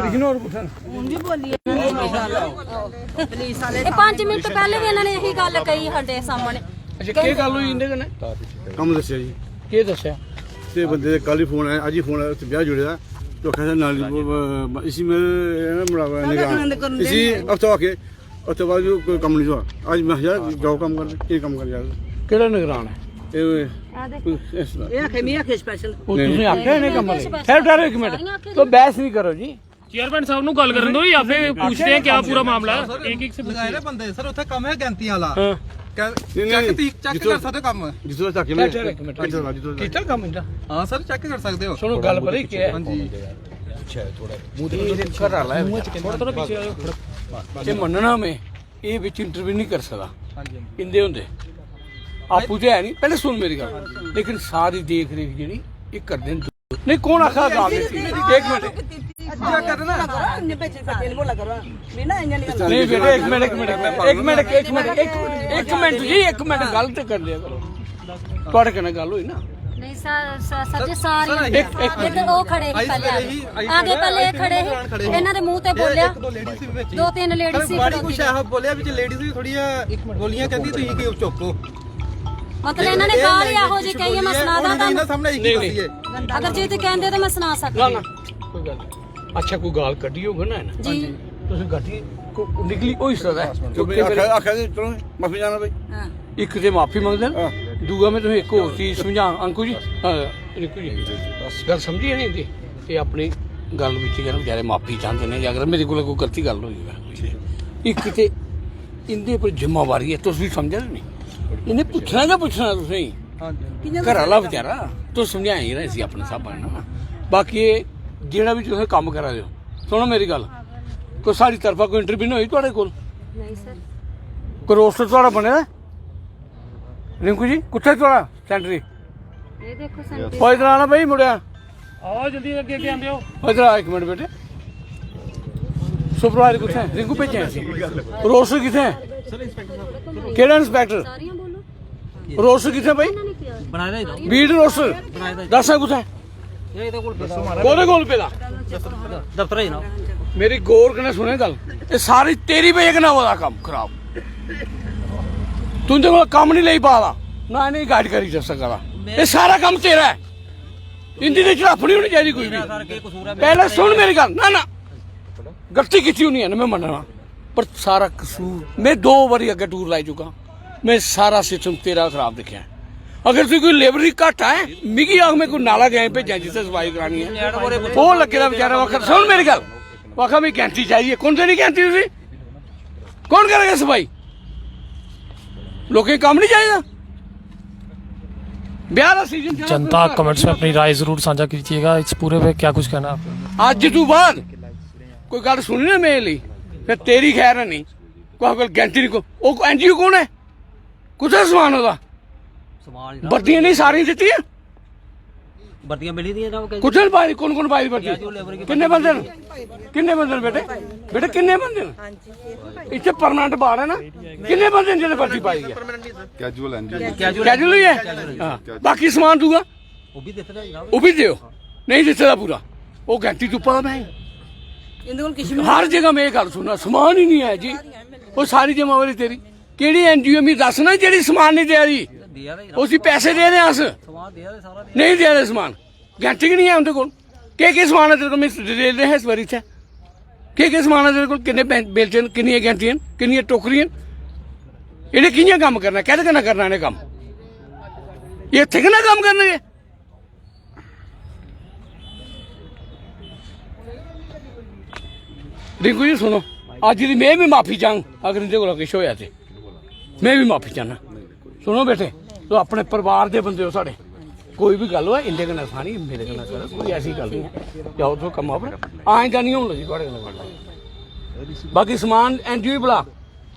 Ignore पुछन ਹੁਣ ਵੀ ਬੋਲੀ police ਵਾਲੇ 5 ਮਿੰਟ ਪਹਿਲੇ ਵੀ ਇਹਨਾਂ ਨੇ ਇਹੀ ਗੱਲ ਕਹੀ ਸਾਡੇ ਸਾਹਮਣੇ। अच्छा की गल हुई इनदे कन्नै ਕੰਮ ਦੱਸਿਆ ਜੀ की दस्या ਤੇ ਬੰਦੇ ਦਾ ਕੱਲ ਹੀ ਫੋਨ ਆਇਆ, ਅੱਜ ਹੀ ਫੋਨ ਆਇਆ, ਉੱਥੇ ਵਿਆਹ ਜੁੜਿਆ तो कहते नाली इसी में मुड़ा निगाह इसी हफ्ता आके उसके बाद जो कोई कम नहीं हुआ। आज मैं यार जाओ काम कर, ये काम कर यार केड़ा निगरान है ਇਹ ਆਖੇ ਮੀ ਆਖੇ ਸਪੈਸ਼ਲ ਉਹ ਤੁਸੀਂ ਆਖਿਆ ਇਹਨੇ ਕੰਮ ਲਈ ਠਹਿਰ ਠਹਿਰ ਇੱਕ ਮਿੰਟ तो बहस नहीं करो जी। चेयरमैन साहब नु गल करन दो, यहाँ पे पूछते हैं क्या पूरा मामला है। एक एक से ਲਗਾਏ ਨੇ ਬੰਦੇ ਸਰ ਉੱਥੇ ਕੰਮ ਹੈ ਗੈਂਤੀਆਂ ਵਾਲਾ हाँ ਚੈੱਕ ਕਰ ਸਕਦੇ ਕੰਮ जिसको तक मैं ठहर एक मिनट कितना काम इंदा ਹਾਂ ਸਰ ਚੈੱਕ ਕਰ ਸਕਦੇ ਹੋ। सुनो गल पता क्या है ਹਾਂਜੀ घर वाला है थोड़ा थोड़ा पीछे आ जाओ ये मनना में ये विच इंटरव्यू नहीं कर सकता ਹਾਂਜੀ इंदे होंदे आपू ते है नहीं। पहले सुन मेरी गल, लेकिन सारी देख रेख जेहड़ी ये कर देन नहीं कौन आखा गाल देती एक मिनट ਚੈੱਕ ਕਰਨਾ ਇੰਨੇ ਪੈਸੇ ਕੱਟੇ ਨੇ ਬੋਲਾ ਕਰੋ ਬਿਨਾ ਇੰਨੇ ਨਹੀਂ नहीं बेटा एक मिनट एक मिनट एक मिनट एक मिनट एक मिनट जी एक मिनट गल ते कर लिया करो ਤੁਹਾਡੇ ਕਨੇ ਗੱਲ ਹੋਈ ਨਾ नहीं सर जी सारी एक वो खड़े ही पहले आगे पहले खड़े ही ਇਹਨਾਂ ਦੇ ਮੂੰਹ ਤੇ ਬੋਲਿਆ ਦੋ ਲੇਡੀਜ਼ ਸੀ ਵਿੱਚ ਦੋ ਤਿੰਨ ਲੇਡੀਜ਼ ਸੀ ਬੜੀ ਕੁਛ ਇਹ ਬੋਲਿਆ ਵਿੱਚ ਲੇਡੀਜ਼ ਵੀ ਥੋੜੀਆਂ ਬੋਲੀਆਂ ਕਹਿੰਦੀ ਤੁਸੀਂ ਕਿ ਚੁੱਪੋ ਮਤਲਬ ਇਹਨਾਂ ਨੇ ਗਾਲ ਹੀ ਇਹੋ ਜਿਹੀ ਕਹੀ ਹੈ, ਮੈਂ ਸੁਣਾਦਾ ਇਹਨਾਂ ਸਾਹਮਣੇ ਇੱਕ ਹੀ ਹੈ ਅਗਰ ਜੇ ਤੇ ਕਹਿੰਦੇ ਤਾਂ ਮੈਂ ਸੁਣਾ ਨਾ ਸਕਦੀ ਨਾ ਕੋਈ ਗੱਲ ਨਹੀਂ। ਅੱਛਾ ਕੋਈ ਗਾਲ ਕੱਢੀ ਹੋਗਾ ਨਾ ਇਹਨਾਂ ਜੀ ਤੁਸੀਂ ਗੱਡੀ ਨਿਕਲੀ ਉਹ ਹਿੱਸਾ ਹੈ तो मैं आखा आखा चलो माफी जाना भाई ਹਾਂ ਇੱਕ ਤੇ ਮਾਫੀ ਮੰਗਦੇ ਨੇ ਦੂਆ ਮੈਂ ਤੁਹਾਨੂੰ ਇੱਕ ਹੋਰ ਚੀਜ਼ ਸਮਝਾ ਅੰਕੂ ਜੀ ਰਿੰਕੂ ਜੀ ਗੱਲ ਸਮਝੀ ਨਹੀਂ ਹੁੰਦੀ ਇਹ ਆਪਣੀ ਗੱਲ ਵਿੱਚ ਜਨ ਵਿਚਾਰੇ ਮਾਫੀ ਚਾਹੁੰਦੇ ਨੇ ਅਗਰ ਮੇਰੇ ਕੋਲ ਕੋਈ ਗਲਤੀ ਗੱਲ ਹੋਈ ਹੈ ਇੱਕ ਤੇ ਇੰਦੇ ਪਰ ਜ਼ਿੰਮੇਵਾਰੀ ਹੈ ਤੁਸੀਂ ਸਮਝਦੇ ਨਹੀਂ ਇਹਨੇ ਪੁੱਛਣਾ ਤੁਸੀਂ ਹਾਂਜੀ ਘਰ ਵਾਲਾ ਵਿਚਾਰਾ ਤੂੰ ਸਮਝਾਇਆ ਹੀ ਰਹੇ ਸੀ ਆਪਣੇ ਹਿਸਾਬਾਂ ਨਾਲ ਬਾਕੀ ਇਹ ਜਿਹੜਾ ਵੀ ਤੁਸੀਂ ਕੰਮ ਕਰਾ ਦਿਓ ਸੁਣੋ ਮੇਰੀ ਗੱਲ ਕੋਈ ਸਾਡੀ ਤਰਫਾ ਕੋਈ ਇੰਟਰਵਿਊ ਨਹੀਂ ਹੋਈ ਤੁਹਾਡੇ ਕੋਲ ਨਹੀਂ ਸਰ ਕੋਈ ਰੋਸਟਰ ਤੁਹਾਡਾ ਬਣਿਆ ਰਿੰਕੂ ਜੀ ਕਿੱਥੇ ਤੁਹਾਡਾ ਸੈਂਟਰੀ ਇਹ ਦੇਖੋ ਸੰਤੀ ਉਹ ਇਧਰ ਆਣਾ ਬਈ ਮੁੜਿਆ आओ जल्दी अगे अगे आंदे हो। इधर आ एक मिनट बेटे सुपरवाइजर किथे रिंकू भेजे सी रोस्टर किथे केड़ा इंस्पेक्टर ਸਾਰੀਆਂ ਬੋਲੋ रोस्टर किथे भाई ਬਣਾਇਆ ਦਾ बीट रोस्टर दस किथे ਇਹ ਇਹਦੇ ਕੋਲ ਦੱਸੋ कोदे कोल पेला ਦਫ਼ਤਰ ਹੈ ਨਾ मेरी गौर कने सुने गल ये सारी तेरी वजह कन्नै होदा काम खराब तुंदे कोल काम नहीं लेई पादा ना नहीं गाइड करी जा सकदा ये सारा काम तेरा है इंदी ते झड़प नहीं होनी चाहिए कोई भी पहले सुन मेरी गल ना ना गलती की होनी है ना मैं मनना पर सारा कसूर मैं 2 बारी अगे टूर लाई चुका मैं सारा सिस्टम तेरा खराब दिखा अगर तुम कोई लेबर घट है मिगी आग मैं कोई नाला गए भेजा जिसे सफाई करानी है वो लगे बेचारा वक्त सुन मेरी गल वखा मैं कैंची चाहिए कौन सी नहीं कैंची तुझे कौन करेगा सफाई लोग काम नहीं चाहिए ब्याह का सीजन जनता कमेंट्स में अपनी राय जरूर साझा कीजिएगा इस पूरे पे क्या कुछ कहना है आपको। ਅੱਜ ਤੋਂ ਬਾਅਦ ਕੋਈ ਗੱਲ ਸੁਣੀ ਨਾ ਮੇਰੇ ਲਈ ਫਿਰ ਤੇਰੀ ਖੈਰ ਹੈ ਨਹੀਂ ਕੋਈ ਗੈਂਟੀ ਨਹੀਂ ਕੋ ਉਹ ਐਨਜੀਓ ਕੌਣ ਹੈ ਕੁਛ ਸਮਾਨ ਉਹਦਾ ਸਮਾਨ ਵਰਦੀਆਂ ਨਹੀਂ ਸਾਰੀਆਂ ਦਿੱਤੀਆਂ ਵਰਦੀਆਂ ਮਿਲੀ ਦੀਆਂ ਨਾ ਕੁਛ ਪਾਈ ਕੌਣ ਪਾਈ ਵਰਦੀ ਕਿੰਨੇ ਬੰਦੇ ਨੇ ਬੇਟੇ ਕਿੰਨੇ ਬੰਦੇ ਨੇ ਇੱਥੇ ਪਰਮਾਨੈਂਟ ਬਾੜ ਹੈ ਨਾ ਕਿੰਨੇ ਬੰਦੇ ਨੇ ਜਿਹਨੇ ਵਰਦੀ ਪਾਈ ਹੈ कैजुअल एंड ਕੈਜੂਅਲ ਹੀ ਹੈ ਹਾਂ ਬਾਕੀ ਸਮਾਨ ਦੂਗਾ ਉਹ ਵੀ ਦਿੱਤਾ ਜਾਏਗਾ ਉਹ ਵੀ ਦਿਓ ਨਹੀਂ ਦਿੱਤਾ ਪੂਰਾ ਉਹ ਗੈਂਟੀ ਚੁੱਪਾ ਮੈਂ ਇਹਦੇ ਕੋਲ ਕਿਸ਼ਮ हर जगह मैं गल सुना समान ही नहीं है जी वो सारी जिम्मेवारी तेरी केड़ी एनजीओ में दस ना जेड़ी समान नहीं दे रही ਦਿਆ ਦਾ उसी पैसे दे रहे हैं अस ਸਮਾਨ ਦਿਆ ਦਾ ਸਾਰਾ नहीं दे रहे समान घंटे की नहीं है उनके कोल के समान है तेरे को मैं दे रहे हैं इस बारी के समान है तेरे को किन्ने बेलचे किन्नी घंटियां किन्नी टोकरियां इन्हें कियां काम करना कहते कहना करना इन्हें काम ये इत्थे किन्ना काम करना है रिंकू जी सुनो अज दी मैं भी माफी चाहूँ अगर इनके कोल किश होया ते मैं भी माफी चाहना सुनो बेटे तो अपने परिवार के बंदे हो साढ़े कोई भी गल हो इंदे कन्नै सानी मेरे कन्नै करो कोई ऐसी गल नहीं है जाओ तो कम्मा पर आइंदा नहीं होन लगी थोड़े कन्नै बाकी समान एनजीओ बुला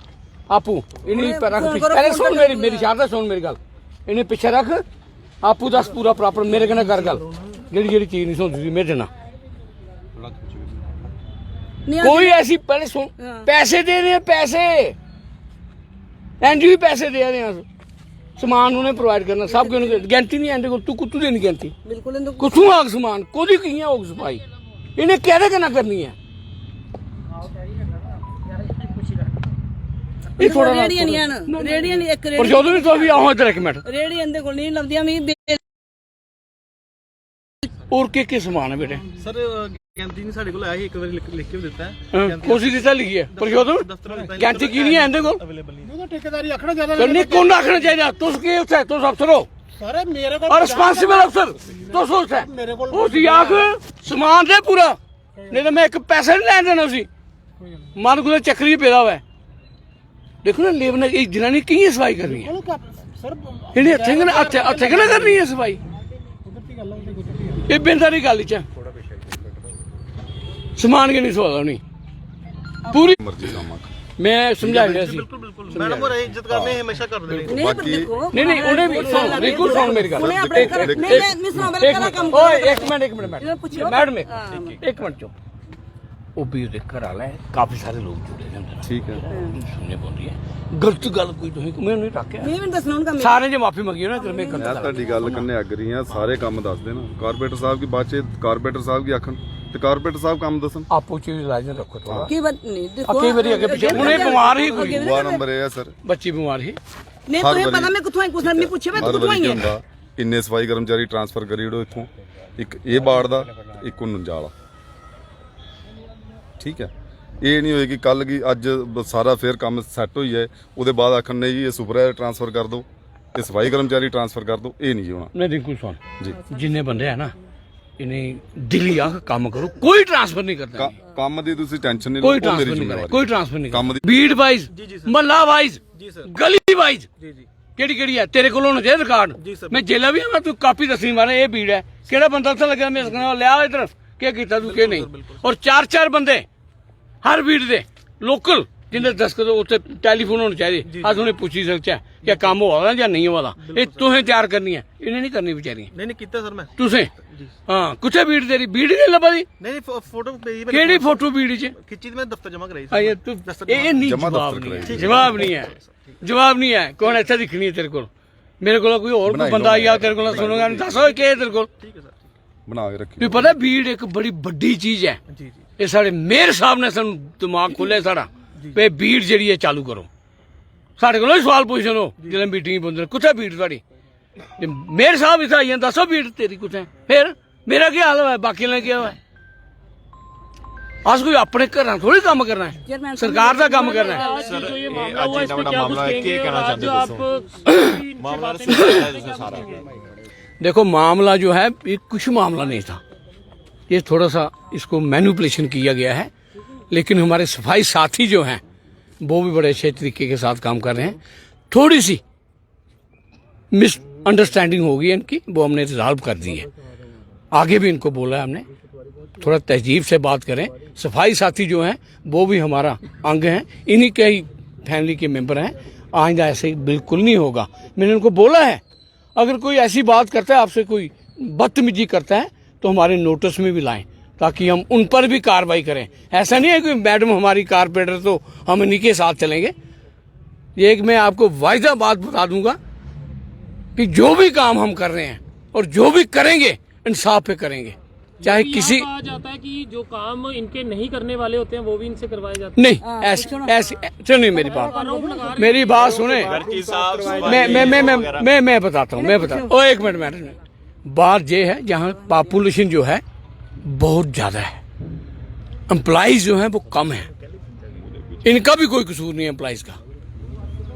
आपू इन्हें रख पहले सुन मेरी शारदा सुन मेरी गल इन्हें पिछे रख आपू दस पूरा प्रॉपर मेरे कन्नै कर गल जेड़ी जेड़ी चीज नहीं सुनती मेरे ना कोई ऐसी पहले सुन पैसे दे रहे हैं पैसे एनजीओ पैसे दे रहे हैं समान उन्हें प्रोवाइड करना सब कुछ गैंती नहीं आंदे तू कुत्तू देनी गैंती ਬਿਲਕੁਲ ਇਹਨੂੰ कुत्थू आग समान कोदी कियां होग सफाई इन्हें कहदे कहना करनी है ਇਹ ਥੋੜਾ ਰੇੜੀਆਂ ਨਹੀਂ ਹਨ ਰੇੜੀਆਂ ਨਹੀਂ ਇੱਕ ਪਰ ਜਦੋਂ ਵੀ ਤੁਸੀਂ ਆਓ ਇੱਧਰ ਇੱਕ ਮਿੰਟ ਰੇੜੀ ਇਹਦੇ ਕੋਲ ਨਹੀਂ ਲੱਭਦੀਆਂ ਵੀ ਹੋਰ ਕੀ ਸਮਾਨ ਹੈ ਬੇਟੇ ਸਰ ਕੈਂਤੀ ਨਹੀਂ ਸਾਡੇ ਕੋਲ ਆਇਆ ਸੀ, ਇੱਕ ਵਾਰੀ ਲਿਖ ਕੇ ਵੀ ਦਿੱਤਾ ਹੈ। ਕੋਸ਼ਿਸ਼ ਦਿੱਤਾ ਲਿਖੀ ਹੈ ਪਰ ਜਦੋਂ ਕੈਂਚੀ ਕੀ ਨਹੀਂ ਹੈ ਇਹਦੇ ਕੋਲ ਅਵੇਲੇਬਲ ਨਹੀਂ। ਉਹਦਾ ਠੇਕੇਦਾਰੀ ਆਖਣਾ ਜ਼ਿਆਦਾ ਕਰਨੀ ਕੌਣ ਆਖਣਾ ਚਾਹੀਦਾ ਤੁਸੀਂ ਕੀ ਉੱਥੇ ਤੁਸੀਂ ਅਫਸਰ ਹੋ ਸਾਰੇ ਮੇਰੇ ਕੋਲ और रिस्पांसिबल अफसर तो सोच है उस आख समान दे पूरा नहीं तो मैं एक पैसा नहीं लैन देना उसी मन को चक्री पेदा हुआ है देखो ना लेबर ने एक जनानी की सफाई करनी है इन्हें हथे कना करनी है सफाई ये बेनदारी गल च समान के नहीं सवाल नहीं पूरी ਮਰਜ਼ੀ ਕੰਮ मैं समझा दिया सी ਮੈਡਮ ਉਹ ਇੱਜ਼ਤ ਕਰਨੇ ਹਮੇਸ਼ਾ ਕਰਦੇ ਨੇ। ਨਹੀਂ ਪਰ ਦੇਖੋ नहीं नहीं उन्हें भी सुन बिल्कुल सुन मेरी गल ਉਹਨੇ ਆਪਣੇ ਘਰ ਨਹੀਂ ਮੈਂ ਸੁਣਾ ਮੇਰਾ ਕੰਮ ओए एक मिनट ਪੁੱਛਿਓ। मैडम एक मिनट चुप ਉਹ ਵੀ ਉਹਦੇ ਘਰ ਵਾਲਾ ਹੈ ਕਾਫੀ ਸਾਰੇ ਲੋਕ ਜੁੜੇ ਨੇ ਅੰਦਰ ਠੀਕ ਹੈ ਸੁਣਨੇ ਬੋਲਦੀ ਹੈ ਗਲਤ ਗੱਲ ਕੋਈ ਤੁਸੀਂ ਮੈਨੂੰ ਨਹੀਂ ਰੱਖਿਆ ਨਹੀਂ ਮੈਨੂੰ ਦੱਸਣਾ ਉਹਨਾਂ ਦਾ ਸਾਰੇ ਜੇ ਮਾਫੀ ਮੰਗੀ ਨਾ ਮੈਂ ਮੈਂ ਤੁਹਾਡੀ ਗੱਲ ਕੰਨੇ ਅੱਗ ਰਹੀ ਆ ਸਾਰੇ ਕੰਮ ਦੱਸ ਦੇਣਾ ਕਾਰਪੋਰੇਟਰ ਸਾਹਿਬ ਕੀ ਬਾਅਦ ਚ ਕਾਰਪੋਰੇਟਰ ਸਾਹਿਬ ਕੀ ਆਖਣ ਤੇ ਕਾਰਪੋਰੇਟਰ ਸਾਹਿਬ ਕੰਮ ਦੱਸਣ ਆਪੋ ਚ ਲਾਜ਼ਮ ਰੱਖੋ ਥੋੜਾ ਕੀ ਬਾਤ ਨਹੀਂ ਦੇਖੋ ਕਈ ਵਾਰੀ ਅੱਗੇ ਪਿੱਛੇ ਉਹਨੇ ਬਿਮਾਰ ਹੀ ਕੋਈ ਦੂਆ ਨੰਬਰ ਇਹ ਆ ਸਰ ਬੱਚੀ ਬਿਮਾਰ ਹੀ ਨਹੀਂ ਤੁਹਾਨੂੰ ਪਤਾ ਮੈਂ ਕਿੱਥੋਂ ਆਈ ਕੁਛ ਨਹੀਂ ਪੁੱਛਿਆ ਮੈਂ ਹਰ ਕਿੱਥੋਂ ਵਾਰੀ ਆਈ ਕੀ ਹਾਂ ਹੁੰਦਾ ਇੰਨੇ ਸਫਾਈ ਕਰਮਚਾਰੀ ਟ੍ਰਾਂਸਫਰ ਕਰੀ ਵਿੜੋ ਇੱਥੋਂ ਇੱਕ ਇਹ ਬਾੜ ਦਾ ਇੱਕ ਉਹ ਨੰਜਾ ਵਾਲਾ ਠੀਕ ਹੈ ਇਹ ਨਹੀਂ ਹੋਏ ਕਿ ਕੱਲ ਕੀ ਅੱਜ ਸਾਰਾ ਫੇਰ ਕੰਮ ਸੈੱਟ ਹੋਈ ਹੈ ਉਹਦੇ ਬਾਅਦ ਆਖਣ ਨੇ ਜੀ ਇਹ ਸੁਪਰਵਾਈਜ਼ਰ ਟ੍ਰਾਂਸਫਰ ਕਰ ਦਿਓ ਇਹ ਸਫਾਈ ਕਰਮਚਾਰੀ ਟ੍ਰਾਂਸਫਰ ਕਰ ਦਿਓ ਇਹ ਨਹੀਂ ਜੀ ਹੋਣਾ ਨਹੀਂ ਰਿੰਕੂ ਸੁਣ ਜੀ ਜਿੰਨੇ ਬੰਦੇ ਹੈ ਨਾ ਇਨੇ ਦਿੱਲੀ ਆ ਕੇ ਕੰਮ ਕਰੋ ਕੋਈ ਟ੍ਰਾਂਸਫਰ ਨਹੀਂ ਕਰਦਾ ਕੰਮ ਦੀ ਤੁਸੀਂ ਟੈਨਸ਼ਨ ਨਹੀਂ ਕੋਈ ਲਓ ਉਹ ਮੇਰੀ ਟ੍ਰਾਂਸਫਰ ਨਹੀਂ ਜ਼ਿੰਮੇਵਾਰੀ ਕੋਈ ਟ੍ਰਾਂਸਫਰ ਨਹੀਂ ਕੰਮ ਦੀ ਬੀਟ ਵਾਈਜ਼ ਮੱਲਾ ਵਾਈਜ਼ ਜੀ ਸਰ ਗਲੀ ਵਾਈਜ਼ ਜੀ ਜੀ ਕਿਹੜੀ ਹੈ ਤੇਰੇ ਕੋਲ ਹੋਣਾ ਚਾਹੀਦਾ ਰਿਕਾਰਡ ਜੀ ਸਰ। ਮੈਂ ਜੇਲਾ ਵੀ ਆਵਾਂ ਤੂੰ ਕਾਪੀ ਦੱਸੀ ਮਾਰੇ ਇਹ ਭੀੜ ਹੈ ਕਿਹੜਾ ਬੰਦਾ ਉੱਥੇ ਲੱਗਿਆ ਮੈਂ ਸਕਣਾ ਲਿਆ ਇਧਰ ਕੀ ਕੀਤਾ ਤੂੰ ਕੀ ਨਹੀਂ ਔਰ ਚਾਰ ਬੰਦੇ ਹਰ ਭੀੜ ਦੇ ਲੋਕਲ ਜਿੰਦੇ ਦਸਤਖਤ ਉੱਤੇ ਟੈਲੀਫੋਨ ਹੋਣੇ ਚਾਹੀਦੇ ਅੱਜ ਉਹਨੇ ਪੁੱਛੀ ਸਕਦਾ ਕਿ ਕੰਮ ਹੋਇਆ ਜਾਂ ਨਹੀਂ ਹੋਇਆ ਇਹ ਤੁਸੀਂ ਤਿਆਰ ਕਰਨੀ ਹੈ ਇਹਨੇ ਨਹੀਂ ਕਰਨੀ ਵਿਚਾਰੀ ਨਹੀਂ ਕੀਤਾ ਸਰ ਮੈਂ ਤੁਸੀਂ ਹਾਂ ਕੁੱਥੇ ਭੀੜ ਤੇਰੀ ਭੀੜ ਨਹੀਂ ਲੱਭਦੀ ਨਹੀਂ ਫੋਟੋ ਭੇਜੀ ਮੈਂ ਕਿਹੜੀ ਫੋਟੋ ਭੀੜ 'ਚ ਖਿੱਚੀ ਤੇ ਮੈਂ ਦਫ਼ਤਰ ਜਮ੍ਹਾਂ ਕਰਾਈ ਆਏ ਤੂੰ ਇਹ ਨਹੀਂ ਜਮ੍ਹਾਂ ਜਵਾਬ ਦਫ਼ਤਰ ਨਹੀਂ ਹੈ ਕਰਾਈ। ਜਵਾਬ ਨਹੀਂ ਹੈ ਕੌਣ ਇੱਥੇ ਦਿਖਣੀ ਹੈ ਤੇਰੇ ਕੋਲ ਮੇਰੇ ਕੋਲ ਕੋਈ ਹੋਰ ਕੋਈ ਬੰਦਾ ਆਇਆ ਤੇਰੇ ਕੋਲ ਸੁਣੋਗਾ ਦੱਸੋ ਕੀ ਹੈ ਤੇਰੇ ਕੋਲ ਠੀਕ ਹੈ ਸਰ ਬਣਾ ਕੇ ਰੱਖੀ ਵੀ ਪਤਾ ਭੀੜ ਇੱਕ ਬੜੀ ਵੱਡੀ ਚੀਜ਼ ਹੈ ਜੀ ਜੀ ਇਹ ਸਾਡੇ ਮੇਅਰ ਸਾਹਿਬ ਨੇ ਸਾਨੂੰ ਦਿਮਾਗ ਖੋਲਿਆ ਸਾਡਾ ਵੀ ਭੀੜ ਜਿਹੜੀ ਹੈ ਚਾਲੂ ਕਰੋ ਸਾਡੇ ਕੋਲੋਂ ਹੀ ਸਵਾਲ ਪੁੱਛ ਲਓ ਜਦੋਂ ਮੀਟਿੰਗ ਬੰਦੇ ਕਿੱਥੇ ਭੀੜ ਤੁਹਾਡੀ ਤੇ ਮੇਅਰ ਸਾਹਿਬ ਇੱਥੇ ਆਈਆਂ ਦੱਸੋ ਭੀੜ ਤੇਰੀ ਕਿੱਥੇ ਫਿਰ ਮੇਰਾ ਕੀ ਹਾਲ ਹੋਇਆ ਬਾਕੀ ਨੇ ਕੀ ਹੋਇਆ आज कोई अपने घर थोड़ी काम करना है सरकार का काम करना है आज जो ये मामला हुआ इसमें क्या कुछ कहेंगे आज आप देखो मामला जो है ये कुछ मामला नहीं था ये थोड़ा सा इसको मैनिपुलेशन किया गया है लेकिन हमारे सफाई साथी जो हैं वो भी बड़े अच्छे तरीके के साथ काम कर रहे हैं थोड़ी सी मिसअंडरस्टैंडिंग हो गई है इनकी वो हमने रिजॉल्व कर दी है आगे भी इनको बोला है हमने थोड़ा तहजीब से बात करें सफाई साथी जो हैं वो भी हमारा अंग हैं इन्हीं के ही फैमिली के मेंबर हैं आइंदा ऐसे बिल्कुल नहीं होगा मैंने उनको बोला है अगर कोई ऐसी बात करता है आपसे कोई बदतमीजी करता है तो हमारे नोटिस में भी लाएं ताकि हम उन पर भी कार्रवाई करें ऐसा नहीं है कि मैडम हमारी कारपोरेटर तो हम इन्हीं के साथ चलेंगे ये एक मैं आपको वायदा बात बता दूंगा कि जो भी काम हम कर रहे हैं और जो भी करेंगे इंसाफ पे करेंगे चाहे किसी कहा जाता है कि जो काम इनके नहीं करने वाले होते हैं वो भी इनसे करवाए जाते हैं नहीं ऐसी सुनिए मेरी बात सुने मैं बताता हूँ ओ एक मिनट मैडम बात ये है जहाँ पॉपुलेशन जो है बहुत ज्यादा है एम्प्लॉइज जो है वो कम है इनका भी कोई कसूर नहीं है एम्प्लॉइज का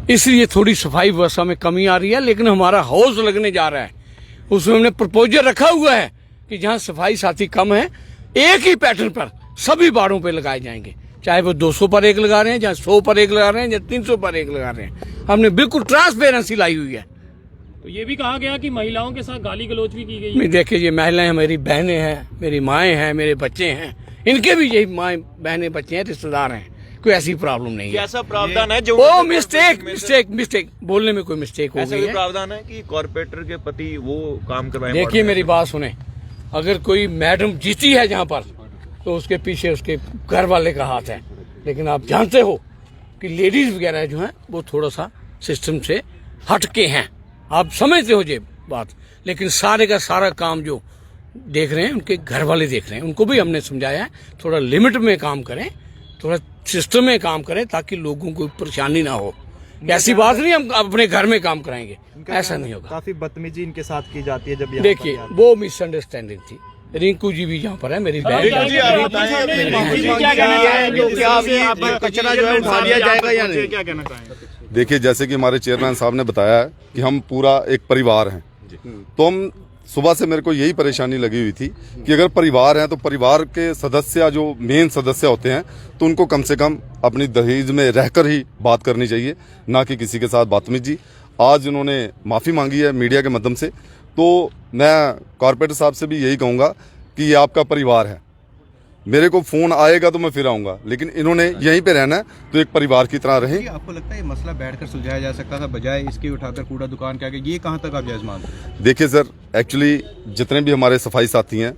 इसलिए थोड़ी सफाई व्यवस्था में कमी आ रही है लेकिन हमारा हाउस लगने जा रहा है उसमें हमने प्रपोजल रखा हुआ है कि जहां सफाई साथी कम है एक ही पैटर्न पर सभी बाड़ों पे लगाए जाएंगे चाहे वो 200 पर एक लगा रहे हैं या 100 पर एक लगा रहे हैं या 300 पर एक लगा रहे हैं हमने बिल्कुल ट्रांसपेरेंसी लाई हुई है तो ये भी कहा गया कि महिलाओं के साथ गाली गलौज भी की गई है। देखिए ये महिलाएं मेरी बहनें हैं मेरी माएँ हैं मेरे बच्चे हैं इनके भी यही माएँ बहनें बच्चे हैं रिश्तेदार हैं कोई ऐसी प्रॉब्लम नहीं है ऐसा प्रावधान है जो वो मिस्टेक बोलने में कोई मिस्टेक हो ऐसा गई भी है प्रावधान है कि कॉर्पोरेटर के पति वो काम करवाए देखिए मेरी बात सुने अगर कोई मैडम जीती है जहाँ पर तो उसके पीछे उसके घर वाले का हाथ है लेकिन आप जानते हो कि लेडीज वगैरह जो हैं वो थोड़ा सा सिस्टम से हटके हैं आप समझते हो ये बात लेकिन सारे का सारा काम जो देख रहे हैं उनके घर वाले देख रहे हैं उनको भी हमने समझाया है थोड़ा लिमिट में काम करें थोड़ा सिस्टम में काम करें ताकि लोगों को परेशानी ना हो। ऐसी बात नहीं हम अपने घर में काम कराएंगे, ऐसा नहीं होगा। काफी बदतमीजी इनके साथ की जाती है जब यहाँ देखिए वो मिसअंडरस्टैंडिंग थी। रिंकू जी भी यहाँ पर है, मेरी बहन। देखिए जैसे कि हमारे चेयरमैन साहब ने बताया है कि हम पूरा एक परिवार हैं, तो हम सुबह से मेरे को यही परेशानी लगी हुई थी कि अगर परिवार है तो परिवार के सदस्य जो मेन सदस्य होते हैं तो उनको कम से कम अपनी दहेज में रहकर ही बात करनी चाहिए, ना कि किसी के साथ बदतमीजी। आज उन्होंने माफ़ी मांगी है मीडिया के माध्यम से, तो मैं कॉर्पोरेटर साहब से भी यही कहूँगा कि ये आपका परिवार है। मेरे को फ़ोन आएगा तो मैं फिर आऊँगा, लेकिन इन्होंने यहीं पे रहना है तो एक परिवार की तरह रहें। आपको लगता है ये मसला बैठकर सुलझाया जा सकता था बजाय इसके उठाकर कूड़ा दुकान के आगे, ये कहाँ तक आप जायज़ मानते हैं? देखिए सर, एक्चुअली जितने भी हमारे सफाई साथी हैं,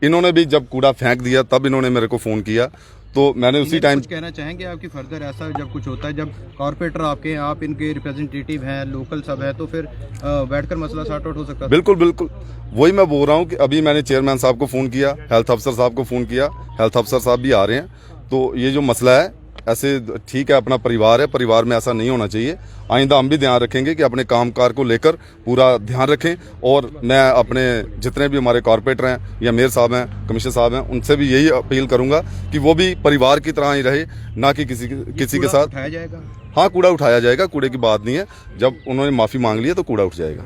इन्होंने भी जब कूड़ा फेंक दिया तब इन्होंने मेरे को फ़ोन किया, तो मैंने उसी टाइम कुछ कहना चाहेंगे आपकी फर्दर ऐसा जब कुछ होता है, जब कॉर्पोरेटर आपके हैं, आप इनके रिप्रेजेंटेटिव हैं, लोकल सब है, तो फिर बैठकर मसला सॉर्ट आउट हो सकता है? बिल्कुल बिल्कुल, वही मैं बोल रहा हूँ कि अभी मैंने चेयरमैन साहब को फ़ोन किया, हेल्थ अफसर साहब को फ़ोन किया, हेल्थ अफसर साहब भी आ रहे हैं। तो ये जो मसला है, ऐसे ठीक है, अपना परिवार है, परिवार में ऐसा नहीं होना चाहिए। आइंदा हम भी ध्यान रखेंगे कि अपने कामकाज को लेकर पूरा ध्यान रखें, और मैं अपने जितने भी हमारे कॉर्पोरेटर हैं या मेयर साहब हैं, कमिश्नर साहब हैं, उनसे भी यही अपील करूंगा कि वो भी परिवार की तरह ही रहे, ना कि किसी के साथ। उठाया जाएगा? हाँ, कूड़ा उठाया जाएगा, कूड़े की बात नहीं है। जब उन्होंने माफ़ी मांग ली है तो कूड़ा उठ जाएगा।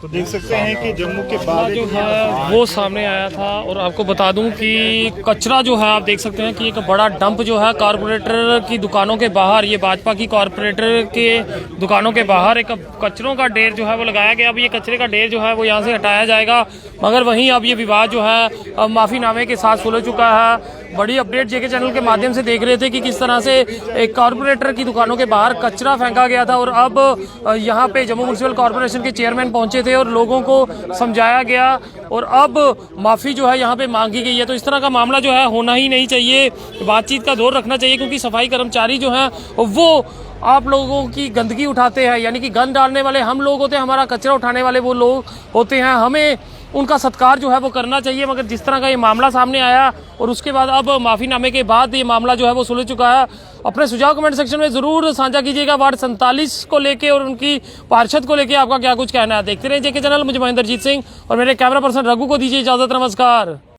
तो देख सकते हैं कि जम्मू के बाद जो है वो सामने आया था। और आपको बता दूं कि कचरा जो है, आप देख सकते हैं कि एक बड़ा डंप जो है कॉर्पोरेटर की दुकानों के बाहर, ये भाजपा की कॉर्पोरेटर के दुकानों के बाहर एक कचरों का ढेर जो है वो लगाया गया। अब ये कचरे का ढेर जो है वो यहाँ से हटाया जाएगा, मगर वहीं अब ये विवाद जो है अब माफीनामे के साथ सुलझ चुका है। बड़ी अपडेट जेके चैनल के माध्यम से देख रहे थे कि किस तरह से एक कॉर्पोरेटर की दुकानों के बाहर कचरा फेंका गया था, और अब यहाँ पे जम्मू म्युनिसिपल कॉर्पोरेशन के चेयरमैन पहुंचे थे और लोगों को समझाया गया, और अब माफ़ी जो है यहाँ पे मांगी गई है। तो इस तरह का मामला जो है होना ही नहीं चाहिए, बातचीत का दौर रखना चाहिए, क्योंकि सफाई कर्मचारी जो हैं वो आप लोगों की गंदगी उठाते हैं, यानी कि गंद डालने वाले हम लोग होते हैं, हमारा कचरा उठाने वाले वो लोग होते हैं। हमें उनका सत्कार जो है वो करना चाहिए। मगर जिस तरह का ये मामला सामने आया और उसके बाद अब माफीनामे के बाद ये मामला जो है वो सुलझ चुका है। अपने सुझाव कमेंट सेक्शन में जरूर साझा कीजिएगा। वार्ड 47 को लेके और उनकी पार्षद को लेके आपका क्या कुछ कहना है। देखते रहिए जेके चैनल। मुझे महेंद्रजीत सिंह और मेरे कैमरा पर्सन रघु को दीजिए इजाजत। नमस्कार।